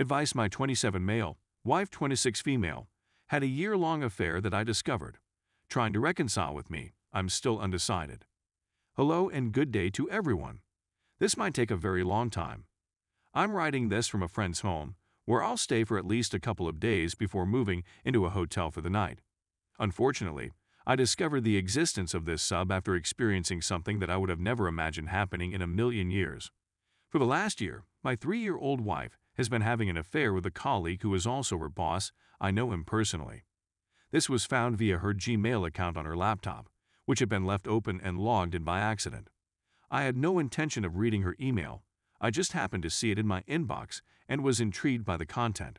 Advice: my 27 male, wife 26 female, had a year-long affair that I discovered. Trying to reconcile with me, I'm still undecided. Hello and good day to everyone. This might take a very long time. I'm writing this from a friend's home, where I'll stay for at least a couple of days before moving into a hotel for the night. Unfortunately, I discovered the existence of this sub after experiencing something that I would have never imagined happening in a million years. For the last year, my 3-year-old wife has been having an affair with a colleague who is also her boss. I know him personally. This was found via her Gmail account on her laptop, which had been left open and logged in by accident. I had no intention of reading her email. I just happened to see it in my inbox and was intrigued by the content.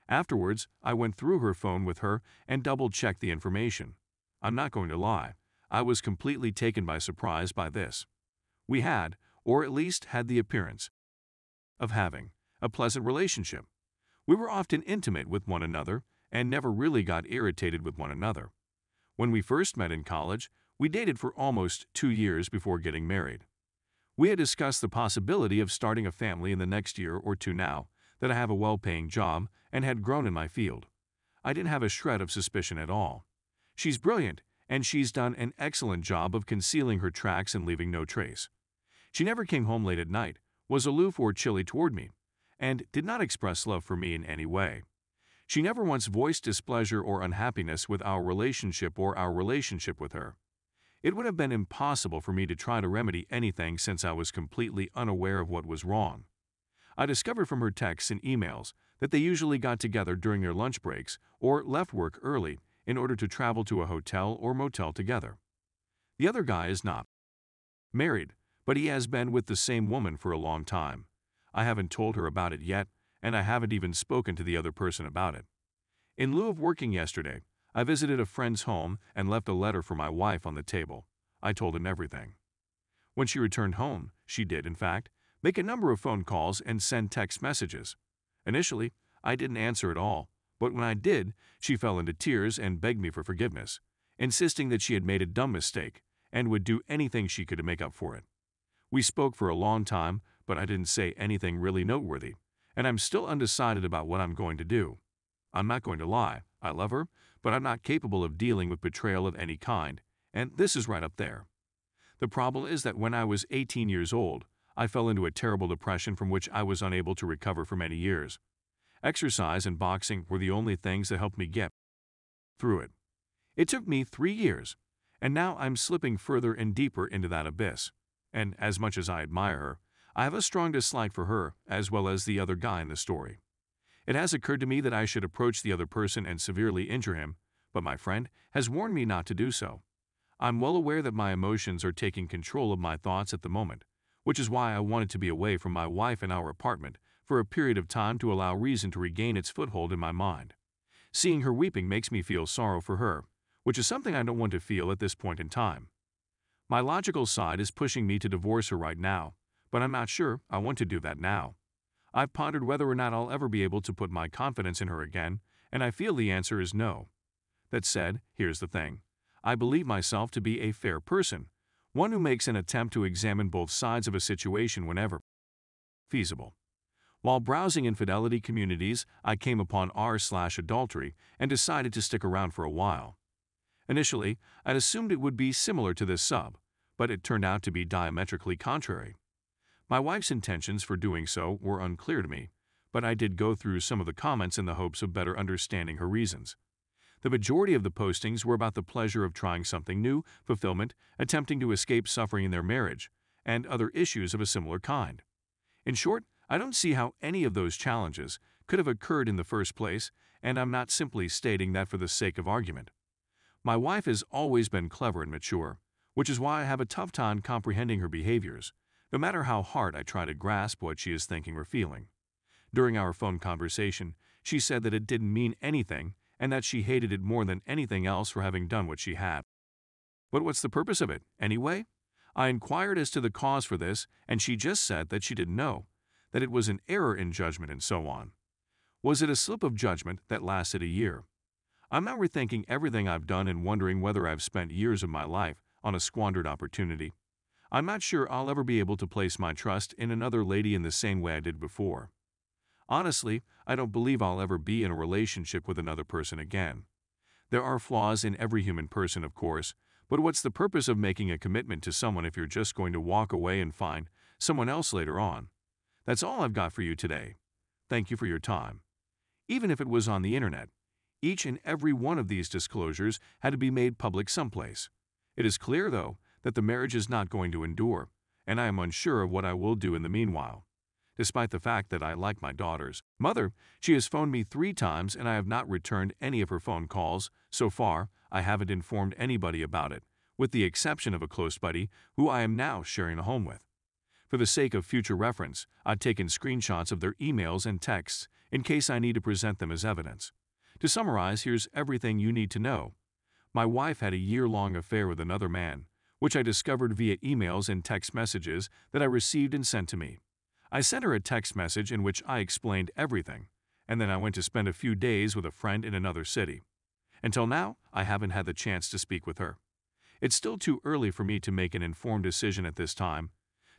Afterwards, I went through her phone with her and double-checked the information. I'm not going to lie, I was completely taken by surprise by this. We had, or at least had the appearance of having, a pleasant relationship. We were often intimate with one another and never really got irritated with one another. When we first met in college, we dated for almost 2 years before getting married. We had discussed the possibility of starting a family in the next year or two now that I have a well-paying job and had grown in my field. I didn't have a shred of suspicion at all. She's brilliant, and she's done an excellent job of concealing her tracks and leaving no trace. She never came home late at night, was aloof or chilly toward me, and did not express love for me in any way. She never once voiced displeasure or unhappiness with our relationship or our relationship with her. It would have been impossible for me to try to remedy anything since I was completely unaware of what was wrong. I discovered from her texts and emails that they usually got together during their lunch breaks or left work early in order to travel to a hotel or motel together. The other guy is not married, but he has been with the same woman for a long time. I haven't told her about it yet, and I haven't even spoken to the other person about it. In lieu of working yesterday, I visited a friend's home and left a letter for my wife on the table. I told him everything. When she returned home, she did, in fact, make a number of phone calls and send text messages. Initially, I didn't answer at all, but when I did, she fell into tears and begged me for forgiveness, insisting that she had made a dumb mistake and would do anything she could to make up for it. We spoke for a long time, but I didn't say anything really noteworthy, and I'm still undecided about what I'm going to do. I'm not going to lie, I love her, but I'm not capable of dealing with betrayal of any kind, and this is right up there. The problem is that when I was 18 years old, I fell into a terrible depression from which I was unable to recover for many years. Exercise and boxing were the only things that helped me get through it. It took me 3 years, and now I'm slipping further and deeper into that abyss. And as much as I admire her, I have a strong dislike for her as well as the other guy in the story. It has occurred to me that I should approach the other person and severely injure him, but my friend has warned me not to do so. I'm well aware that my emotions are taking control of my thoughts at the moment, which is why I wanted to be away from my wife in our apartment for a period of time to allow reason to regain its foothold in my mind. Seeing her weeping makes me feel sorrow for her, which is something I don't want to feel at this point in time. My logical side is pushing me to divorce her right now, but I'm not sure I want to do that now. I've pondered whether or not I'll ever be able to put my confidence in her again, and I feel the answer is no. That said, here's the thing. I believe myself to be a fair person, one who makes an attempt to examine both sides of a situation whenever feasible. While browsing infidelity communities, I came upon r/adultery and decided to stick around for a while. Initially, I'd assumed it would be similar to this sub, but it turned out to be diametrically contrary. My wife's intentions for doing so were unclear to me, but I did go through some of the comments in the hopes of better understanding her reasons. The majority of the postings were about the pleasure of trying something new, fulfillment, attempting to escape suffering in their marriage, and other issues of a similar kind. In short, I don't see how any of those challenges could have occurred in the first place, and I'm not simply stating that for the sake of argument. My wife has always been clever and mature, which is why I have a tough time comprehending her behaviors, no matter how hard I try to grasp what she is thinking or feeling. During our phone conversation, she said that it didn't mean anything and that she hated it more than anything else for having done what she had. But what's the purpose of it, anyway? I inquired as to the cause for this, and she just said that she didn't know, that it was an error in judgment and so on. Was it a slip of judgment that lasted a year? I'm now rethinking everything I've done and wondering whether I've spent years of my life on a squandered opportunity. I'm not sure I'll ever be able to place my trust in another lady in the same way I did before. Honestly, I don't believe I'll ever be in a relationship with another person again. There are flaws in every human person, of course, but what's the purpose of making a commitment to someone if you're just going to walk away and find someone else later on? That's all I've got for you today. Thank you for your time. Even if it was on the internet, each and every one of these disclosures had to be made public someplace. It is clear, though, that the marriage is not going to endure, and I am unsure of what I will do in the meanwhile. Despite the fact that I like my daughter's mother, she has phoned me 3 times and I have not returned any of her phone calls. So far, I haven't informed anybody about it, with the exception of a close buddy who I am now sharing a home with. For the sake of future reference, I've taken screenshots of their emails and texts in case I need to present them as evidence. To summarize, here's everything you need to know. My wife had a year-long affair with another man, which I discovered via emails and text messages that I received and sent to me. I sent her a text message in which I explained everything, and then I went to spend a few days with a friend in another city. Until now, I haven't had the chance to speak with her. It's still too early for me to make an informed decision at this time,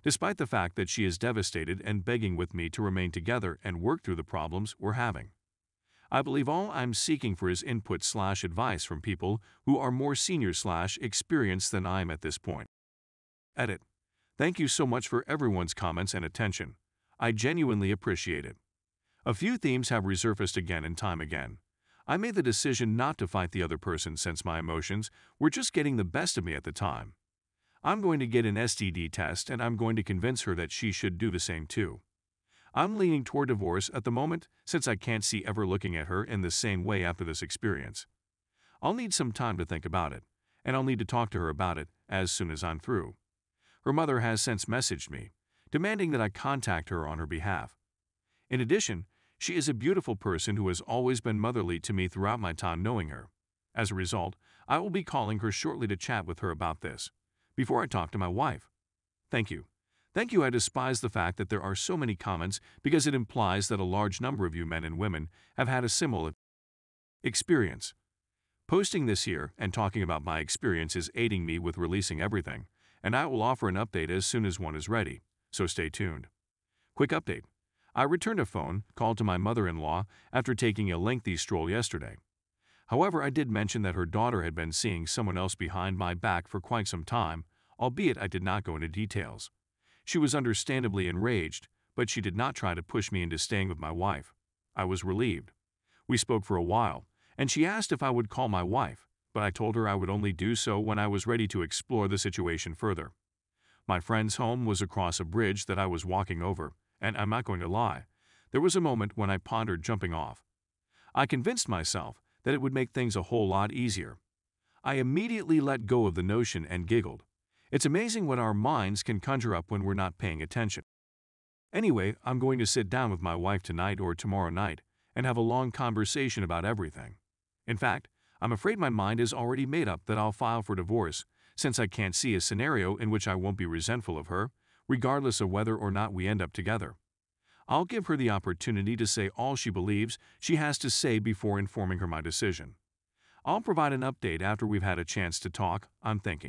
despite the fact that she is devastated and begging with me to remain together and work through the problems we're having. I believe all I'm seeking for is input/advice from people who are more senior/experienced than I am at this point. Edit. Thank you so much for everyone's comments and attention. I genuinely appreciate it. A few themes have resurfaced again and time again. I made the decision not to fight the other person since my emotions were just getting the best of me at the time. I'm going to get an STD test and I'm going to convince her that she should do the same too. I'm leaning toward divorce at the moment since I can't see ever looking at her in the same way after this experience. I'll need some time to think about it, and I'll need to talk to her about it as soon as I'm through. Her mother has since messaged me, demanding that I contact her on her behalf. In addition, she is a beautiful person who has always been motherly to me throughout my time knowing her. As a result, I will be calling her shortly to chat with her about this, before I talk to my wife. Thank you. Thank you. I despise the fact that there are so many comments because it implies that a large number of you men and women have had a similar experience. Posting this here and talking about my experience is aiding me with releasing everything, and I will offer an update as soon as one is ready, so stay tuned. Quick update. I returned a phone call to my mother-in-law after taking a lengthy stroll yesterday. However, I did mention that her daughter had been seeing someone else behind my back for quite some time, albeit I did not go into details. She was understandably enraged, but she did not try to push me into staying with my wife. I was relieved. We spoke for a while, and she asked if I would call my wife, but I told her I would only do so when I was ready to explore the situation further. My friend's home was across a bridge that I was walking over, and I'm not going to lie, there was a moment when I pondered jumping off. I convinced myself that it would make things a whole lot easier. I immediately let go of the notion and giggled. It's amazing what our minds can conjure up when we're not paying attention. Anyway, I'm going to sit down with my wife tonight or tomorrow night and have a long conversation about everything. In fact, I'm afraid my mind is already made up that I'll file for divorce, since I can't see a scenario in which I won't be resentful of her, regardless of whether or not we end up together. I'll give her the opportunity to say all she believes she has to say before informing her my decision. I'll provide an update after we've had a chance to talk, I'm thinking.